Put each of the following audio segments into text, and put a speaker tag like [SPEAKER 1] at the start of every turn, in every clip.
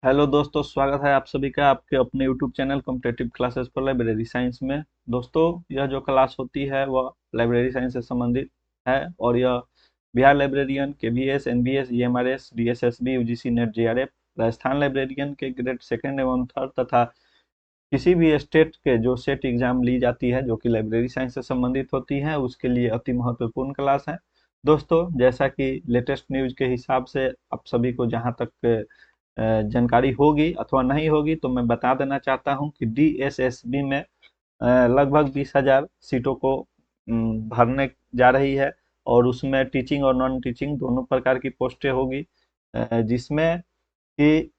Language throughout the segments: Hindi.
[SPEAKER 1] हेलो दोस्तों, स्वागत है आप सभी का आपके अपने यूट्यूब चैनल कॉम्पिटिटिव क्लासेस पर लाइब्रेरी साइंस में। दोस्तों, यह जो क्लास होती है वह लाइब्रेरी साइंस से संबंधित है और यह Bihar librarian, KVS, NBS, EMRS, DSSB, UGC net, JRF, Rajasthan librarian के ग्रेड सेकंड एवं थर्ड तथा किसी भी स्टेट के जो सेट एग्जाम ली जाती है जो कि लाइब्रेरी साइंस से संबंधित होती है उसके लिए अति महत्वपूर्ण क्लास है। दोस्तों, जैसा कि लेटेस्ट न्यूज के हिसाब से आप सभी को जहां तक जानकारी होगी अथवा नहीं होगी तो मैं बता देना चाहता हूं कि डीएसएसबी में लगभग 20,000 सीटों को भरने जा रही है और उसमें टीचिंग और नॉन टीचिंग दोनों प्रकार की पोस्टें होगी, जिसमें कि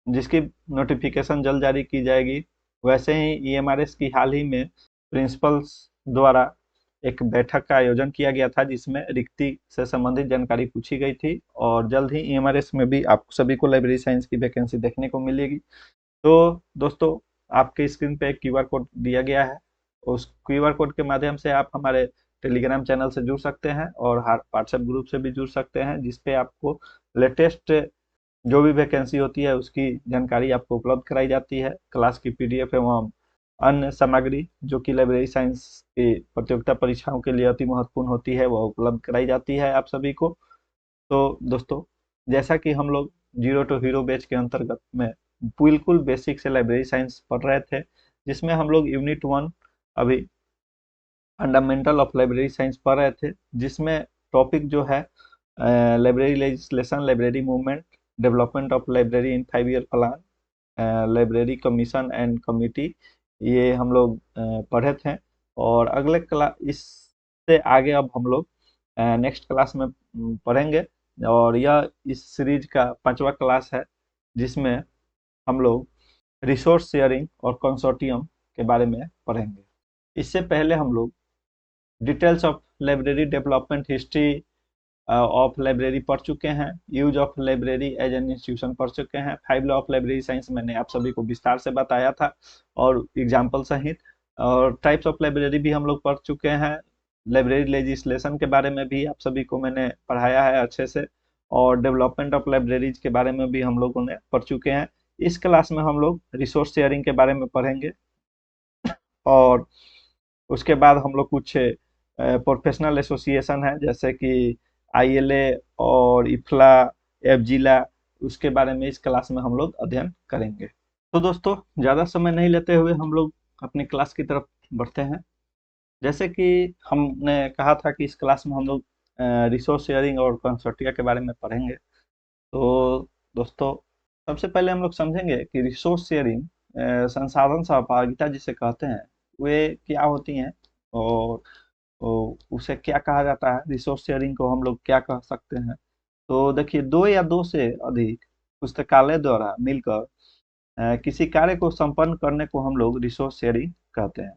[SPEAKER 1] जिसकी नोटिफिकेशन जल्द जारी की जाएगी। वैसे ही ईएमआरएस की हाल ही में प्रिंसिपल्स द्वारा एक बैठक का आयोजन किया गया था जिसमें रिक्ति से संबंधित जानकारी पूछी गई थी और जल्द ही ईएमआरएस में भी आप सभी को लाइब्रेरी साइंस की वैकेंसी देखने को मिलेगी। तो दोस्तों, आपके स्क्रीन पे एक क्यूआर कोड दिया गया है। उस क्यूआर कोड के माध्यम से आप हमारे टेलीग्राम चैनल से जुड़ सकते हैं और व्हाट्सएप ग्रुप से भी जुड़ सकते हैं, जिसपे आपको लेटेस्ट जो भी वैकेंसी होती है उसकी जानकारी आपको उपलब्ध कराई जाती है। क्लास की पीडीएफ एवं अन्य सामग्री जो कि लाइब्रेरी साइंस की प्रतियोगिता परीक्षाओं के लिए अति महत्वपूर्ण होती है वह उपलब्ध कराई जाती है आप सभी को। तो दोस्तों, जैसा कि हम लोग जीरो टू हीरो बैच के अंतर्गत में बिल्कुल बेसिक से लाइब्रेरी साइंस पढ़ रहे थे, जिसमें हम लोग यूनिट 1 अभी फंडामेंटल ऑफ लाइब्रेरी साइंस पढ़ रहे थे, जिसमें टॉपिक जो है library legislation, library movement, development of library in 5 year plan, library commission and committee, ये हम लोग पढ़े थे। और अगले क्लास इससे आगे अब हम लोग नेक्स्ट क्लास में पढ़ेंगे और यह इस सीरीज का 5वां क्लास है, जिसमें हम लोग रिसोर्स शेयरिंग और कंसोर्टियम के बारे में पढ़ेंगे। इससे पहले हम लोग details of library development, history of library पढ़ चुके हैं, use of library as an institution पढ़ चुके हैं, 5 लॉ ऑफ लाइब्रेरी साइंस मैंने आप सभी को विस्तार से बताया था और एग्जाम्पल सहित। और टाइप्स ऑफ लाइब्रेरी भी हम लोग पढ़ चुके हैं। लाइब्रेरी लेजिस्लेशन के बारे में भी आप सभी को मैंने पढ़ाया है अच्छे से और डेवलपमेंट ऑफ लाइब्रेरीज के बारे में भी हम लोगों ने पढ़ चुके हैं। इस क्लास में हम लोग रिसोर्स शेयरिंग के बारे में पढ़ेंगे और उसके बाद हम लोग कुछ प्रोफेशनल एसोसिएशन है जैसे कि आईएलए और इफ्ला, एफजिला, उसके बारे में इस क्लास में हम लोग अध्ययन करेंगे। तो दोस्तों, ज़्यादा समय नहीं लेते हुए हम लोग अपनी क्लास की तरफ बढ़ते हैं। जैसे कि हमने कहा था कि इस क्लास में हम लोग रिसोर्स शेयरिंग और कंसोर्टिया के बारे में पढ़ेंगे। तो दोस्तों, सबसे पहले हम लोग समझेंगे कि रिसोर्स शेयरिंग, संसाधन सहभागिता जिसे कहते हैं, वे क्या होती हैं और उसे क्या कहा जाता है, रिसोर्स शेयरिंग को हम लोग क्या कह सकते हैं। तो देखिए, दो या दो से अधिक पुस्तकालय द्वारा मिलकर किसी कार्य को संपन्न करने को हम लोग रिसोर्स शेयरिंग कहते हैं।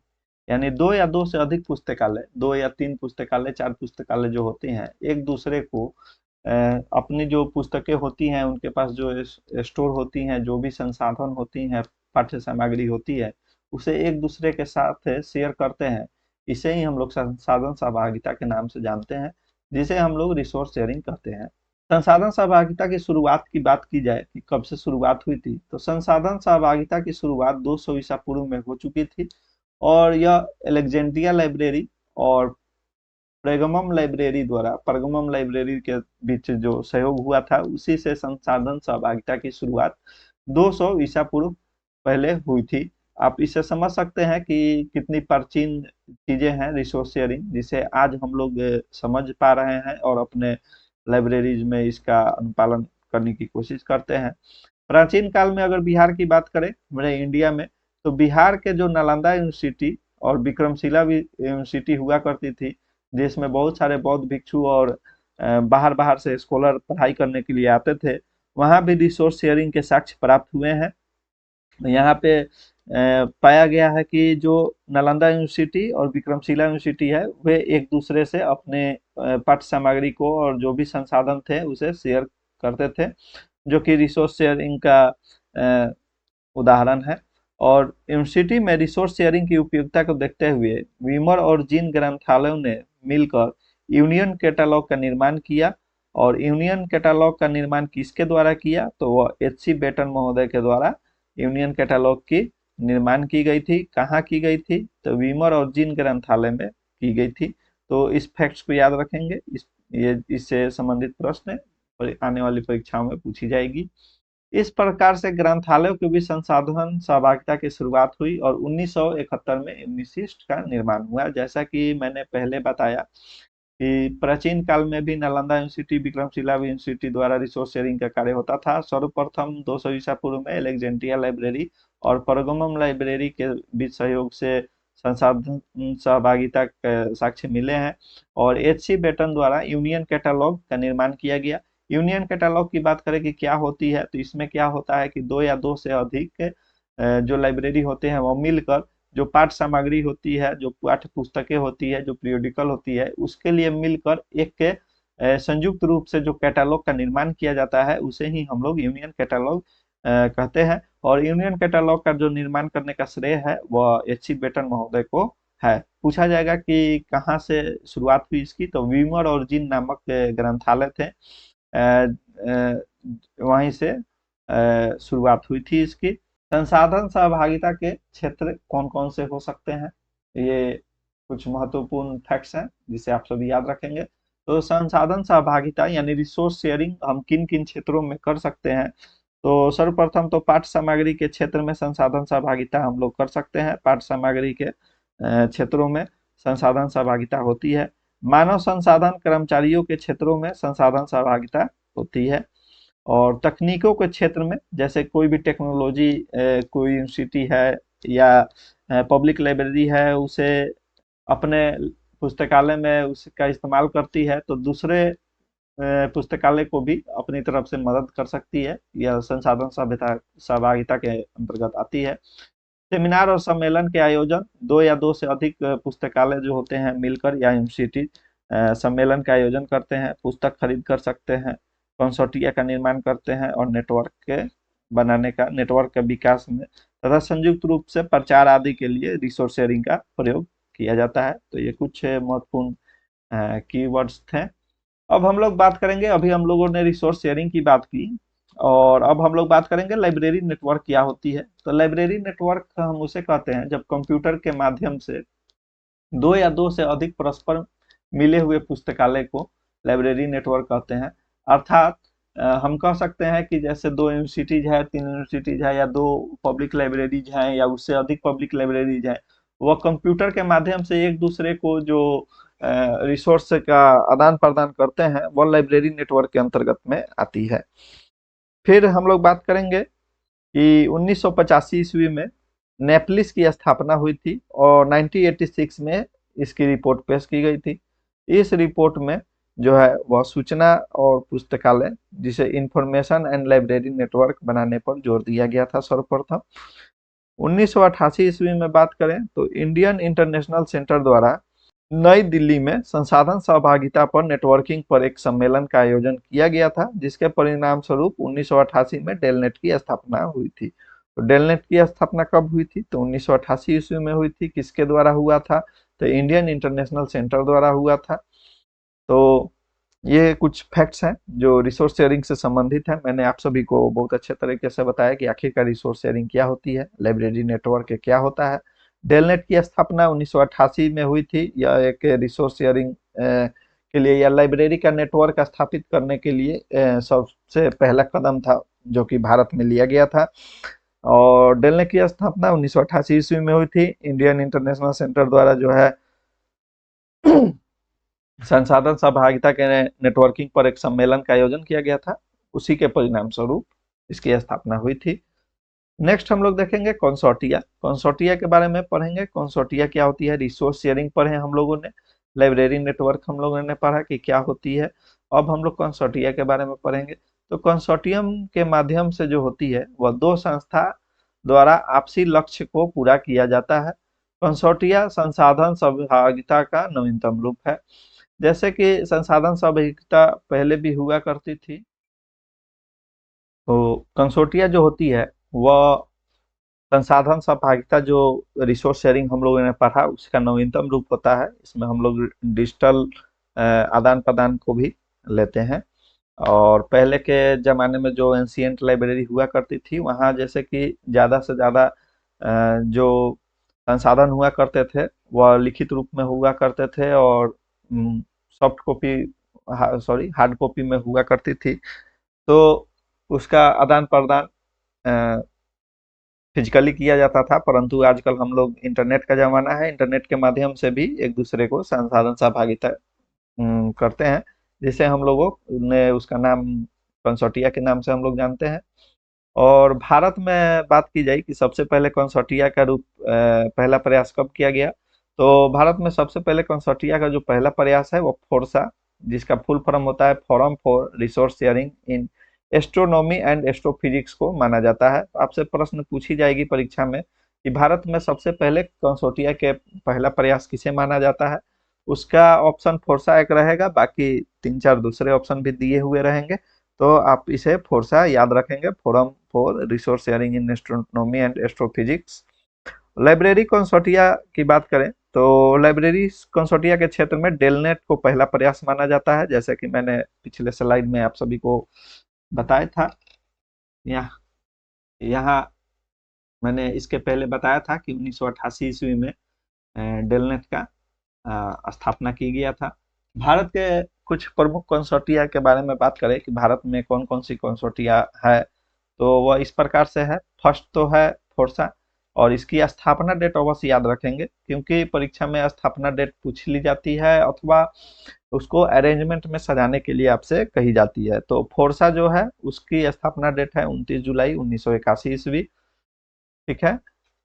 [SPEAKER 1] यानी दो या दो से अधिक पुस्तकालय, 2 या 3 पुस्तकालय, 4 पुस्तकालय जो होते हैं, एक दूसरे को अपनी जो पुस्तकें होती हैं उनके पास जो स्टोर होती हैं, जो भी संसाधन होती हैं, पाठ्य सामग्री होती है, उसे एक दूसरे के साथ शेयर करते हैं। इसे ही हम लोग संसाधन सहभागिता के नाम से जानते हैं, जिसे हम लोग रिसोर्स शेयरिंग कहते हैं। संसाधन सहभागिता की शुरुआत की बात की जाए कि कब से शुरुआत हुई थी, तो संसाधन सहभागिता की शुरुआत 200 ईसा पूर्व में हो चुकी थी और यह अलेक्जेंड्रिया लाइब्रेरी और परगमम लाइब्रेरी के बीच जो सहयोग हुआ था, उसी से संसाधन सहभागिता की शुरुआत 200 ईसा पूर्व पहले हुई थी। आप इसे समझ सकते हैं कि कितनी प्राचीन चीजें हैं रिसोर्स शेयरिंग, जिसे आज हम लोग समझ पा रहे हैं और अपने लाइब्रेरीज में इसका अनुपालन करने की कोशिश करते हैं। प्राचीन काल में अगर बिहार की बात करें, हमारे इंडिया में, तो बिहार के जो नालंदा यूनिवर्सिटी और विक्रमशिला यूनिवर्सिटी हुआ करती थी, जिसमें बहुत सारे बौद्ध भिक्षु और बाहर बाहर से स्कॉलर पढ़ाई करने के लिए आते थे, वहाँ भी रिसोर्स शेयरिंग के साक्ष्य प्राप्त हुए हैं। यहाँ पे पाया गया है कि जो नालंदा यूनिवर्सिटी और विक्रमशिला यूनिवर्सिटी है, वे एक दूसरे से अपने पाठ्य सामग्री को और जो भी संसाधन थे उसे शेयर करते थे, जो कि रिसोर्स शेयरिंग का उदाहरण है। और यूनिवर्सिटी में रिसोर्स शेयरिंग की उपयोगिता को देखते हुए वीमर और जिन ग्रंथालयों ने मिलकर यूनियन कैटलॉग का निर्माण किया और यूनियन कैटलॉग का निर्माण किसके द्वारा किया, तो वह एच.सी. बेटन महोदय के द्वारा यूनियन कैटलॉग की निर्माण की गई थी। कहाँ की गई थी, तो वीमर और जिन ग्रंथालय में की गई थी। तो इस फैक्ट्स को याद रखेंगे, ये इससे संबंधित प्रश्न आने वाली परीक्षाओं में पूछी जाएगी। इस प्रकार से ग्रंथालयों के बीच संसाधन सहभागिता की शुरुआत हुई और 1971 में यूनिसिस्ट का निर्माण हुआ। जैसा कि मैंने पहले बताया कि प्राचीन काल में भी नालंदा यूनिवर्सिटी, विक्रमशिला यूनिवर्सिटी द्वारा रिसोर्स शेयरिंग का कार्य होता था। सर्वप्रथम 200 ईसा पूर्व में अलेक्जेंड्रिया लाइब्रेरी और परगमम लाइब्रेरी के बीच सहयोग से संसाधन सहभागिता के साक्ष्य मिले हैं और एच.सी. बेटन द्वारा यूनियन कैटलॉग का निर्माण किया गया। यूनियन कैटलॉग की बात करें कि क्या होती है, तो इसमें क्या होता है कि दो या दो से अधिक जो लाइब्रेरी होते हैं वो मिलकर जो पाठ्य सामग्री होती है, जो पाठ्य पुस्तकें होती है, जो पीरियोडिकल होती है, उसके लिए मिलकर एक संयुक्त रूप से जो कैटलॉग का निर्माण किया जाता है उसे ही हम लोग यूनियन कैटलॉग कहते हैं। और यूनियन कैटलॉग का जो निर्माण करने का श्रेय है वह एच.सी. बेटन महोदय को है। पूछा जाएगा कि कहाँ से शुरुआत हुई इसकी, तो वीमर और जिन नामक ग्रंथालय थे, वहीं से शुरुआत हुई थी इसकी। संसाधन सहभागिता के क्षेत्र कौन कौन से हो सकते हैं, ये कुछ महत्वपूर्ण फैक्ट्स हैं जिसे आप सभी याद रखेंगे। तो संसाधन सहभागिता यानी रिसोर्स शेयरिंग हम किन किन क्षेत्रों में कर सकते हैं, तो सर्वप्रथम तो पाठ्य सामग्री के क्षेत्र में संसाधन सहभागिता हम लोग कर सकते हैं। पाठ्य सामग्री के क्षेत्रों में संसाधन सहभागिता होती है। मानव संसाधन कर्मचारियों के क्षेत्रों में संसाधन सहभागिता होती है। और तकनीकों के क्षेत्र में जैसे कोई भी टेक्नोलॉजी, कोई यूनिवर्सिटी है या पब्लिक लाइब्रेरी है, उसे अपने पुस्तकालय में उसका इस्तेमाल करती है तो दूसरे पुस्तकालय को भी अपनी तरफ से मदद कर सकती है, यह संसाधन सहभागिता के अंतर्गत आती है। सेमिनार और सम्मेलन के आयोजन, दो या दो से अधिक पुस्तकालय जो होते हैं मिलकर या यूनिवर्सिटी सम्मेलन का आयोजन करते हैं, पुस्तक खरीद कर सकते हैं, कंसोर्टिया का निर्माण करते हैं और नेटवर्क के बनाने का, नेटवर्क के विकास में तथा संयुक्त रूप से प्रचार आदि के लिए रिसोर्स शेयरिंग का प्रयोग किया जाता है। तो ये कुछ महत्वपूर्ण कीवर्ड्स थे। अब हम लोग बात करेंगे, अभी हम लोगों ने रिसोर्स शेयरिंग की बात की और अब हम लोग बात करेंगे लाइब्रेरी नेटवर्क क्या होती है। तो लाइब्रेरी नेटवर्क हम उसे कहते हैं जब कंप्यूटर के माध्यम से दो या दो से अधिक परस्पर मिले हुए पुस्तकालय को लाइब्रेरी नेटवर्क कहते हैं। अर्थात हम कह सकते हैं कि जैसे दो यूनिवर्सिटीज है, तीन यूनिवर्सिटीज है या दो पब्लिक लाइब्रेरीज हैं या उससे अधिक पब्लिक लाइब्रेरीज हैं, वह कंप्यूटर के माध्यम से एक दूसरे को जो रिसोर्स का आदान प्रदान करते हैं वह लाइब्रेरी नेटवर्क के अंतर्गत में आती है। फिर हम लोग बात करेंगे कि 1985 ईस्वी में नेपलिस की स्थापना हुई थी और 1986 में इसकी रिपोर्ट पेश की गई थी। इस रिपोर्ट में जो है वह सूचना और पुस्तकालय जिसे इंफॉर्मेशन एंड लाइब्रेरी नेटवर्क बनाने पर जोर दिया गया था सर्वप्रथम। 1988 ईस्वी में बात करें तो इंडियन इंटरनेशनल सेंटर द्वारा नई दिल्ली में संसाधन सहभागिता पर नेटवर्किंग पर एक सम्मेलन का आयोजन किया गया था, जिसके परिणाम स्वरूप 1988 में डेलनेट की स्थापना हुई थी। तो डेलनेट की स्थापना कब हुई थी, तो 1988 ईस्वी में हुई थी। किसके द्वारा हुआ था, तो इंडियन इंटरनेशनल सेंटर द्वारा हुआ था। तो ये कुछ फैक्ट्स हैं जो रिसोर्स शेयरिंग से संबंधित है। मैंने आप सभी को बहुत अच्छे तरीके से बताया कि आखिरकार रिसोर्स शेयरिंग क्या होती है, लाइब्रेरी नेटवर्क क्या होता है। डेलनेट की स्थापना 1988 में हुई थी। यह एक रिसोर्स शेयरिंग के लिए या लाइब्रेरी का नेटवर्क स्थापित करने के लिए सबसे पहला कदम था जो कि भारत में लिया गया था। और डेलनेट की स्थापना 1988 ईस्वी में हुई थी। इंडियन इंटरनेशनल सेंटर द्वारा जो है संसाधन सहभागिता के नेटवर्किंग पर एक सम्मेलन का आयोजन किया गया था, उसी के परिणाम स्वरूप इसकी स्थापना हुई थी। नेक्स्ट हम लोग देखेंगे कंसोर्टिया। कंसोर्टिया के बारे में पढ़ेंगे। कंसोर्टिया क्या होती है, रिसोर्स शेयरिंग पढ़े हम लोगों ने, लाइब्रेरी नेटवर्क हम लोगों ने पढ़ा कि क्या होती है। अब हम लोग कंसोर्टिया के बारे में पढ़ेंगे। तो कंसोर्टियम के माध्यम से जो होती है वह दो संस्था द्वारा आपसी लक्ष्य को पूरा किया जाता है। कंसोर्टिया संसाधन सहभागिता का नवीनतम रूप है। जैसे कि संसाधन सहभागिता पहले भी हुआ करती थी, तो कंसोर्टिया जो होती है वह संसाधन सहभागिता जो रिसोर्स शेयरिंग हम लोगों ने पढ़ा उसका नवीनतम रूप होता है। इसमें हम लोग डिजिटल आदान प्रदान को भी लेते हैं। और पहले के ज़माने में जो एंशियंट लाइब्रेरी हुआ करती थी वहाँ जैसे कि ज़्यादा से ज़्यादा जो संसाधन हुआ करते थे वह लिखित रूप में हुआ करते थे और soft copy sorry hard copy में हुआ करती थी। तो उसका आदान प्रदान फिजिकली किया जाता था, परंतु आजकल हम लोग इंटरनेट का ज़माना है, इंटरनेट के माध्यम से भी एक दूसरे को संसाधन सहभागिता करते हैं, जिसे हम लोगों ने उसका नाम कंसोर्टिया के नाम से हम लोग जानते हैं। और भारत में बात की जाए कि सबसे पहले कंसोर्टिया का रूप पहला प्रयास कब किया गया, तो भारत में सबसे पहले कंसोर्टिया का जो पहला प्रयास है वो फोर्सा, जिसका फुल फॉर्म होता है forum for resource sharing in astronomy and astrophysics को माना जाता है। तो आपसे प्रश्न पूछी जाएगी परीक्षा में कि भारत में सबसे पहले कंसोर्टिया के पहला प्रयास किसे माना जाता है, उसका ऑप्शन फोर्सा एक रहेगा, बाकी तीन चार दूसरे ऑप्शन भी दिए हुए रहेंगे। तो आप इसे फोर्सा याद रखेंगे, forum for resource sharing in astronomy and astrophysics. Library consortia की बात करें तो लाइब्रेरी कंसोर्टिया के क्षेत्र में डेलनेट को पहला प्रयास माना जाता है, जैसे कि मैंने पिछले स्लाइड में आप सभी को बताया था। यहाँ यहाँ मैंने इसके पहले बताया था कि 1988 ईस्वी में डेलनेट का स्थापना की गया था। भारत के कुछ प्रमुख कंसोर्टिया के बारे में बात करें कि भारत में कौन कौन सी कंसोर्टिया है, तो वह इस प्रकार से है। फर्स्ट तो है फोर्सा, और इसकी स्थापना डेट अवश्य याद रखेंगे क्योंकि परीक्षा में स्थापना डेट पूछ ली जाती है अथवा उसको अरेंजमेंट में सजाने के लिए आपसे कही जाती है। तो फोर्सा जो है उसकी स्थापना डेट है 29 जुलाई 1981 ईस्वी। ठीक है।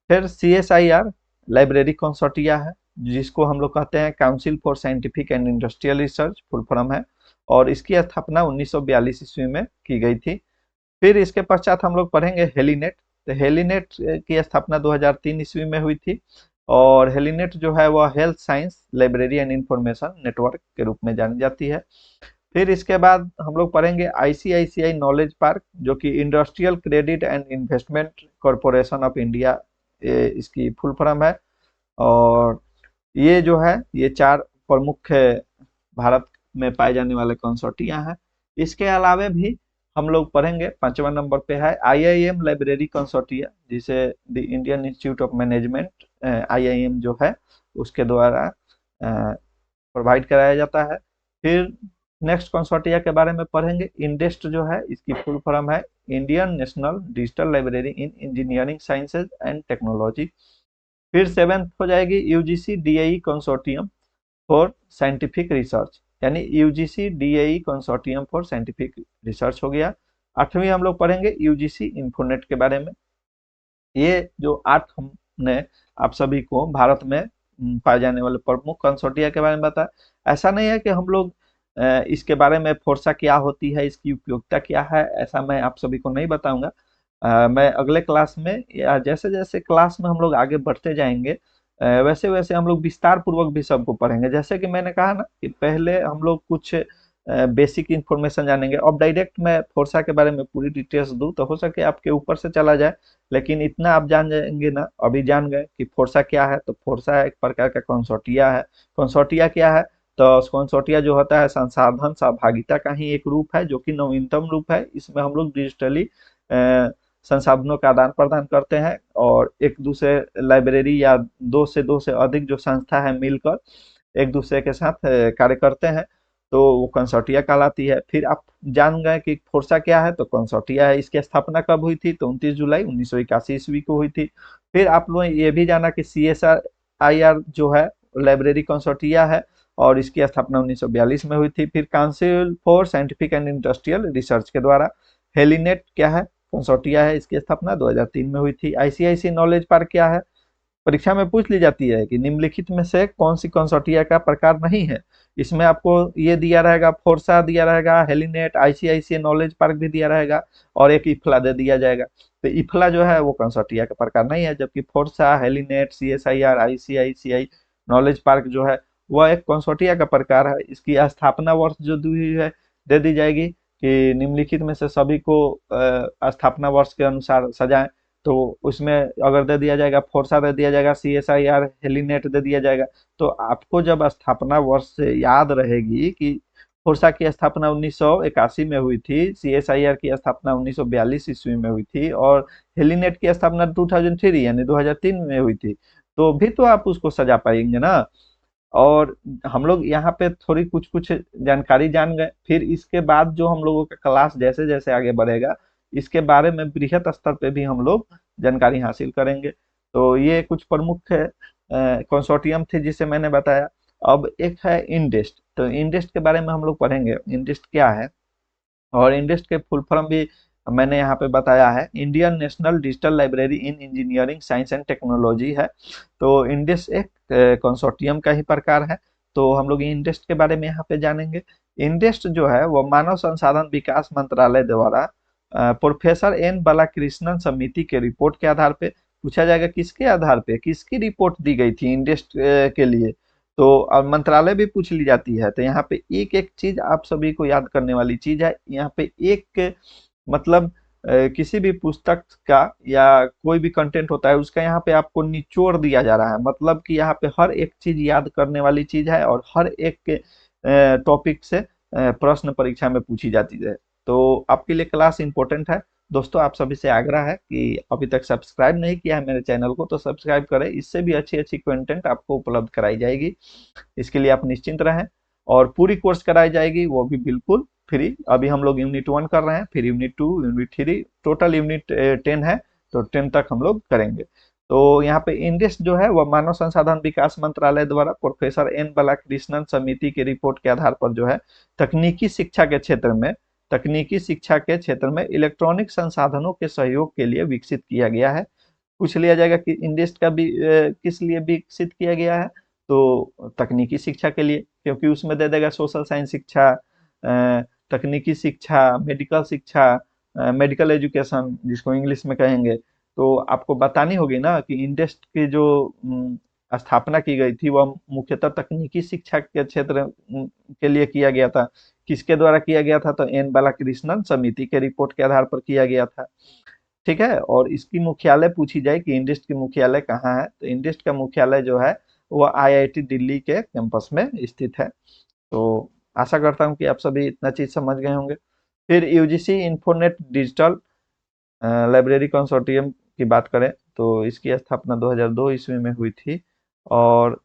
[SPEAKER 1] फिर CSIR लाइब्रेरी कंसोर्टिया है, जिसको हम लोग कहते हैं council for scientific and industrial research, full form है, और इसकी स्थापना 1942 ईस्वी में की गई थी। फिर इसके पश्चात हम लोग पढ़ेंगे हेलीनेट। तो हेलीनेट की स्थापना 2003 ईस्वी में हुई थी, और हेलीनेट जो है वह health science library and information network के रूप में जानी जाती है। फिर इसके बाद हम लोग पढ़ेंगे ICICI नॉलेज पार्क, जो कि industrial credit and investment corporation of India इसकी फुल फॉर्म है। और ये जो है ये चार प्रमुख भारत में पाए जाने वाले कंसोर्टिया हैं। इसके अलावा भी हम लोग पढ़ेंगे, पांचवा नंबर पे है IIM लाइब्रेरी कंसोर्टिया, जिसे the Indian institute of management IIM जो है उसके द्वारा प्रोवाइड कराया जाता है। फिर नेक्स्ट कंसोर्टिया के बारे में पढ़ेंगे, इंडेस्ट जो है इसकी फुल फॉर्म है Indian National Digital Library in Engineering Sciences and Technology. फिर सेवेंथ हो जाएगी UGC DAE consortium for scientific research, यानी UGC DAE consortium for scientific research हो गया। आठवीं हम लोग पढ़ेंगे यूजीसी इन्फोनेट के बारे में। ये जो आठ हमने आप सभी को भारत में पाए जाने वाले प्रमुख कंसोर्टिया के बारे में बताया। ऐसा नहीं है कि हम लोग इसके बारे में फोर्सा क्या होती है, इसकी उपयोगिता क्या है, ऐसा मैं आप सभी को नहीं बताऊंगा। मैं अगले क्लास में या जैसे जैसे क्लास में हम लोग आगे बढ़ते जाएंगे वैसे वैसे हम लोग विस्तार पूर्वक भी सबको पढ़ेंगे। जैसे कि मैंने कहा ना कि पहले हम लोग कुछ बेसिक इंफॉर्मेशन जानेंगे। अब डायरेक्ट मैं फोर्सा के बारे में पूरी डिटेल्स दूं तो हो सके आपके ऊपर से चला जाए, लेकिन इतना आप जान जाएंगे ना, अभी जान गए कि फोर्सा क्या है। तो फोर्सा एक प्रकार का कंसोर्टिया है। कंसोर्टिया क्या है, तो कंसोर्टिया जो होता है संसाधन सहभागिता का ही एक रूप है, जो कि नवीनतम रूप है। इसमें हम लोग डिजिटली संसाधनों का आदान प्रदान करते हैं और एक दूसरे लाइब्रेरी या दो से अधिक जो संस्था है मिलकर एक दूसरे के साथ कार्य करते हैं, तो वो कंसोर्टिया कहलाती है। फिर आप जान गए कि फोर्सा क्या है, तो कंसोर्टिया है। इसकी स्थापना कब हुई थी, तो 29 जुलाई 1981 ईस्वी को हुई थी। फिर आप लोग ये भी जाना कि CSIR जो है लाइब्रेरी कंसोर्टिया है, और इसकी स्थापना 1942 में हुई थी। फिर council for scientific and industrial research के द्वारा। हेलीनेट क्या है, कंसोर्टिया है, इसकी स्थापना 2003 में हुई थी। ICICI नॉलेज पार्क क्या है, परीक्षा में पूछ ली जाती है कि निम्नलिखित में से कौन सी कंसोर्टिया का प्रकार नहीं है। इसमें आपको ये दिया रहेगा, फोर्सा दिया रहेगा, हेलीनेट, ICICI नॉलेज पार्क भी दिया रहेगा, और एक इफ्ला दे दिया जाएगा। तो इफ्ला जो है वो कंसोर्टिया का प्रकार नहीं है, जबकि फोर्सा, हेलीनेट, CSIR, ICICI नॉलेज पार्क जो है वह एक कंसोर्टिया का प्रकार है। इसकी स्थापना वर्ष जो दी है दे दी जाएगी कि निम्नलिखित में से सभी को स्थापना वर्ष के अनुसार सजाएं। तो उसमें अगर दे दिया जाएगा फोर्सा दे दिया जाएगा, CSIR, हेलीनेट दे दिया जाएगा, तो आपको जब स्थापना वर्ष से याद रहेगी कि फोरसा की स्थापना 1981 में हुई थी। सीएसआईआर की स्थापना 1942 ईस्वी में हुई थी और हेलीनेट की स्थापना 2003 यानी 2003 में हुई थी। तो भी तो आप उसको सजा पाएंगे ना। और हम लोग यहाँ पे थोड़ी कुछ कुछ जानकारी जान गए, फिर इसके बाद जो हम लोगों का क्लास जैसे जैसे आगे बढ़ेगा, इसके बारे में बृहत स्तर पे भी हम लोग जानकारी हासिल करेंगे। तो ये कुछ प्रमुख कंसोर्टियम थे जिसे मैंने बताया। अब एक है इंडेस्ट, तो इंडेस्ट के बारे में हम लोग पढ़ेंगे इंडेस्ट क्या है, और इंडेस्ट के फुल फॉर्म भी मैंने यहाँ पे बताया है। Indian National Digital Library in engineering science and technology है। तो इंडेस्ट एक कंसोर्टियम का ही प्रकार है। तो हम लोग इंडेस्ट के बारे में यहाँ पे जानेंगे। इंडेस्ट जो है वो मानव संसाधन विकास मंत्रालय द्वारा प्रोफेसर एन बालाकृष्णन समिति के रिपोर्ट के आधार पे पूछा जाएगा, किसके आधार पे, किसकी रिपोर्ट दी गई थी इंडेस्ट के लिए। तो अब मंत्रालय भी पूछ ली जाती है। तो यहाँ पे एक एक चीज आप सभी को याद करने वाली चीज है। यहाँ पे एक मतलब किसी भी पुस्तक का या कोई भी कंटेंट होता है उसका यहाँ पे आपको निचोड़ दिया जा रहा है। मतलब कि यहाँ पे हर एक चीज याद करने वाली चीज है और हर एक टॉपिक से प्रश्न परीक्षा में पूछी जाती है। तो आपके लिए क्लास इंपॉर्टेंट है। दोस्तों आप सभी से आग्रह है कि अभी तक सब्सक्राइब नहीं किया है मेरे चैनल को तो सब्सक्राइब करें, इससे भी अच्छी अच्छी कंटेंट आपको उपलब्ध कराई जाएगी। इसके लिए आप निश्चिंत रहें। और पूरी कोर्स कराई जाएगी वो भी बिल्कुल फ्री। अभी हम लोग यूनिट 1 कर रहे हैं, फिर यूनिट 2, यूनिट 3, टोटल यूनिट 10 है। तो 10 तक हम लोग करेंगे। तो यहाँ पे इंडेस जो है वह मानव संसाधन विकास मंत्रालय द्वारा प्रोफेसर एन बालाकृष्णन समिति की रिपोर्ट के आधार पर जो है तकनीकी शिक्षा के क्षेत्र में इलेक्ट्रॉनिक संसाधनों के सहयोग के लिए विकसित किया गया है। पूछ लिया जाएगा कि इंडेस्ट का भी किस लिए विकसित किया गया है, तो तकनीकी शिक्षा के लिए, क्योंकि उसमें दे देगा सोशल साइंस शिक्षा, तकनीकी शिक्षा, मेडिकल शिक्षा, मेडिकल एजुकेशन जिसको इंग्लिश में कहेंगे। तो आपको बतानी होगी ना कि इंडेस्ट की जो स्थापना की गई थी वह मुख्यतः तकनीकी शिक्षा के क्षेत्र के लिए किया गया था। किसके द्वारा किया गया था, तो एन बालाकृष्णन समिति के रिपोर्ट के आधार पर किया गया था। ठीक है। और इसकी मुख्यालय पूछी जाए कि इंडेस्ट की मुख्यालय कहाँ है, तो इंडेस्ट का मुख्यालय जो है वो आईआईटी दिल्ली के कैंपस में स्थित है। तो आशा करता हूँ कि आप सभी इतना चीज समझ गए होंगे। फिर यूजीसी इंफोनेट डिजिटल लाइब्रेरी कंसोर्टियम की बात करें तो इसकी स्थापना 2002 ईस्वी में हुई थी। और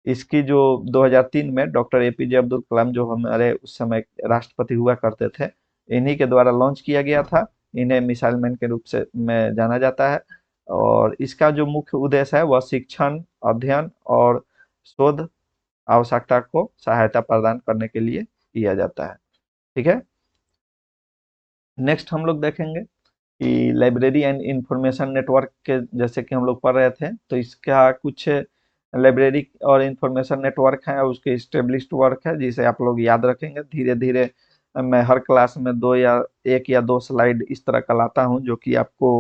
[SPEAKER 1] इसकी जो 2003 में डॉक्टर एपीजे अब्दुल कलाम जो हमारे उस समय राष्ट्रपति हुआ करते थे, इन्हीं के द्वारा लॉन्च किया गया था। इन्हें मिसाइल मैन के रूप से में जाना जाता है। और इसका जो मुख्य उद्देश्य है वह शिक्षण, अध्ययन और शोध आवश्यकता को सहायता प्रदान करने के लिए किया जाता है। ठीक है। नेक्स्ट हम लोग देखेंगे कि लाइब्रेरी एंड इंफॉर्मेशन नेटवर्क के जैसे कि हम लोग पढ़ रहे थे, तो इसका कुछ लाइब्रेरी और इंफॉर्मेशन नेटवर्क है, उसके स्टेब्लिश्ड वर्क है जिसे आप लोग याद रखेंगे। धीरे धीरे मैं हर क्लास में दो या एक या दो स्लाइड इस तरह का लाता हूँ जो कि आपको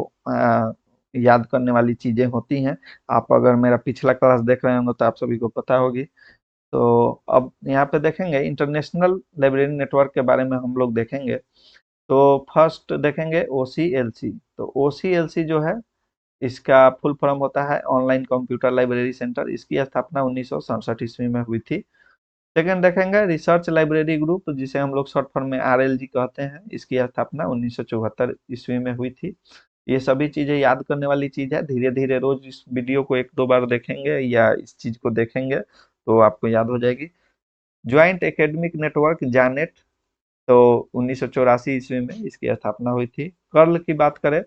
[SPEAKER 1] याद करने वाली चीजें होती हैं। आप अगर मेरा पिछला क्लास देख रहे होंगे तो आप सभी को पता होगी। तो अब यहाँ पे देखेंगे इंटरनेशनल लाइब्रेरी नेटवर्क के बारे में हम लोग देखेंगे। तो फर्स्ट देखेंगे ओसीएलसी। तो ओसीएलसी जो है इसका फुल फॉर्म होता है ऑनलाइन कंप्यूटर लाइब्रेरी सेंटर। इसकी स्थापना 1967 ईस्वी में हुई थी। सेकंड देखेंगे रिसर्च लाइब्रेरी ग्रुप जिसे हम लोग शॉर्ट फॉर्म में आरएलजी कहते हैं। इसकी स्थापना 1974 ईस्वी में हुई थी। ये सभी चीजें याद करने वाली चीज है। धीरे धीरे रोज इस वीडियो को एक दो बार देखेंगे या इस चीज को देखेंगे तो आपको याद हो जाएगी। ज्वाइंट एकेडमिक नेटवर्क जानेट, तो 1984 ईस्वी में इसकी स्थापना हुई थी। कर्ल की बात करें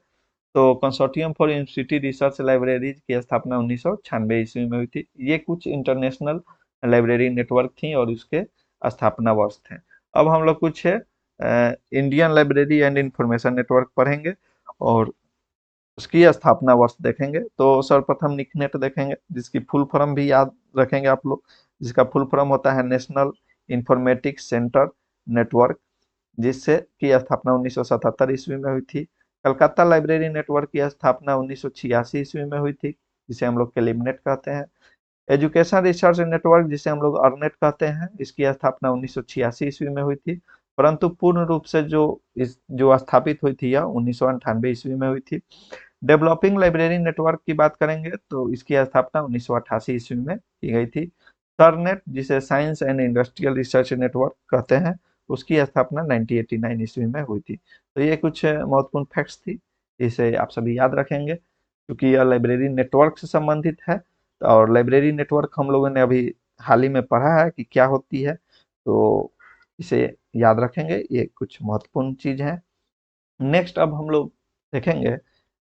[SPEAKER 1] तो consortium for university research libraries की स्थापना 1996 ईस्वी में हुई थी। ये कुछ इंटरनेशनल लाइब्रेरी नेटवर्क थी और उसके स्थापना वर्ष थे। अब हम लोग कुछ Indian library and information network पढ़ेंगे और उसकी स्थापना वर्ष देखेंगे। तो सर्वप्रथम निकनेट देखेंगे जिसकी फुल फॉर्म भी याद रखेंगे आप लोग, जिसका फुल फॉर्म होता है नेशनल इंफॉर्मेटिक्स सेंटर नेटवर्क, जिससे की स्थापना 1977 ईस्वी में हुई थी। कलकत्ता लाइब्रेरी नेटवर्क की स्थापना 1986 ईस्वी में हुई थी, जिसे हम लोग कैलिबनेट कहते हैं। एजुकेशन रिसर्च नेटवर्क जिसे हम लोग अर्नेट कहते हैं, इसकी स्थापना 1986 ईस्वी में हुई थी। परंतु पूर्ण रूप से जो स्थापित हुई थी यह 1998 ईस्वी में हुई थी। डेवलपिंग लाइब्रेरी नेटवर्क की बात करेंगे तो इसकी स्थापना 1988 ईस्वी में की गई थी। सरनेट, जिसे science and industrial research network कहते हैं, उसकी स्थापना 1989 ईस्वी में हुई थी। तो ये कुछ महत्वपूर्ण फैक्ट्स थी, इसे आप सभी याद रखेंगे क्योंकि यह लाइब्रेरी नेटवर्क से संबंधित है। और लाइब्रेरी नेटवर्क हम लोगों ने अभी हाल ही में पढ़ा है कि क्या होती है, तो इसे याद रखेंगे, ये कुछ महत्वपूर्ण चीज है। नेक्स्ट अब हम लोग देखेंगे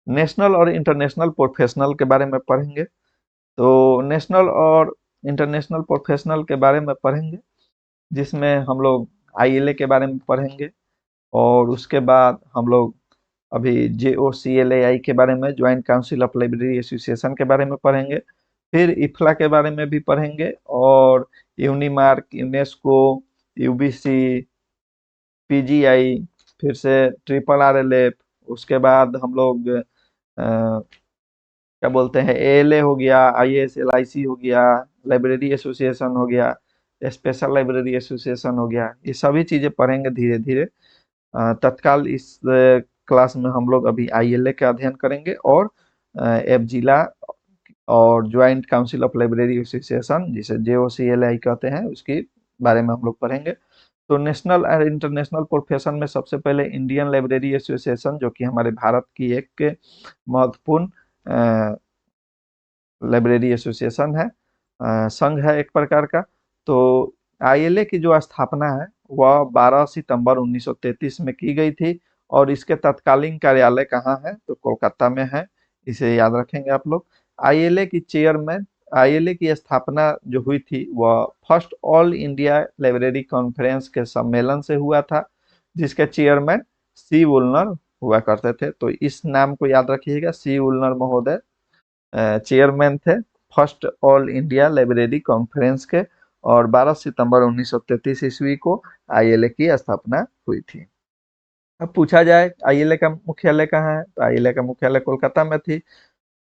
[SPEAKER 1] नेशनल और इंटरनेशनल प्रोफेशनल के बारे में पढ़ेंगे। तो नेशनल और इंटरनेशनल प्रोफेशनल के बारे में पढ़ेंगे, जिसमें हम लोग आईएलए के बारे में पढ़ेंगे, और उसके बाद हम लोग अभी JOCLAI के बारे में, joint council of Library association के बारे में पढ़ेंगे। फिर इफ्ला के बारे में भी पढ़ेंगे, और यूनिमार्क, यूनेस्को, यूबीसी, पीजीआई, फिर से RRRLF, उसके बाद हम लोग क्या बोलते हैं ALA हो गया, ISLIC हो गया, लाइब्रेरी एसोसिएशन हो गया, स्पेशल लाइब्रेरी एसोसिएशन हो गया। ये सभी चीज़ें पढ़ेंगे धीरे धीरे। तत्काल इस क्लास में हम लोग अभी ILA का अध्ययन करेंगे, और एफजिला और joint council of Library association, जिसे JOCLAI कहते हैं, उसके बारे में हम लोग पढ़ेंगे। तो नेशनल और इंटरनेशनल प्रोफेशन में सबसे पहले इंडियन लाइब्रेरी एसोसिएशन, जो कि हमारे भारत की एक महत्वपूर्ण लाइब्रेरी एसोसिएशन है, संघ है एक प्रकार का। तो आईएलए की जो स्थापना है वह 12 सितंबर 1933 में की गई थी, और इसके तत्कालीन कार्यालय कहाँ है, तो कोलकाता में है, इसे याद रखेंगे आप लोग। आईएलए की चेयरमैन, आईएलए की स्थापना जो हुई थी वह first all India library conference के सम्मेलन से हुआ था, जिसके चेयरमैन सी वुलनर हुआ करते थे। तो इस नाम को याद रखिएगा, सी वुलनर महोदय चेयरमैन थे first all India library conference के, और 12 सितंबर 1933 ईस्वी को आईएलए की स्थापना हुई थी। अब पूछा जाए आईएलए का मुख्यालय कहाँ है, तो आईएलए का मुख्यालय कोलकाता में थी।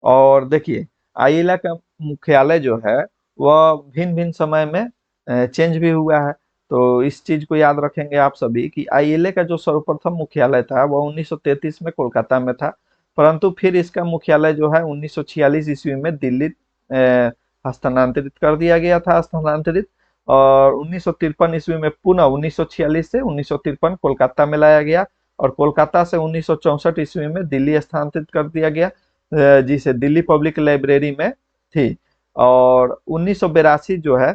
[SPEAKER 1] और देखिए आईएलए का मुख्यालय जो है वह भिन्न भिन्न समय में चेंज भी हुआ है। तो इस चीज को याद रखेंगे आप सभी कि आईएलए का जो सर्वप्रथम मुख्यालय था वह 1933 में कोलकाता में था, परंतु फिर इसका मुख्यालय जो है 1946 ईस्वी में दिल्ली हस्तांतरित कर दिया गया था, स्थानांतरित। और 1953 ईस्वी में पुनः 1946 से 1953 कोलकाता में लाया गया, और कोलकाता से 1964 ईस्वी में दिल्ली स्थानांतरित कर दिया गया, जिसे दिल्ली पब्लिक लाइब्रेरी में थी। और 1982 जो है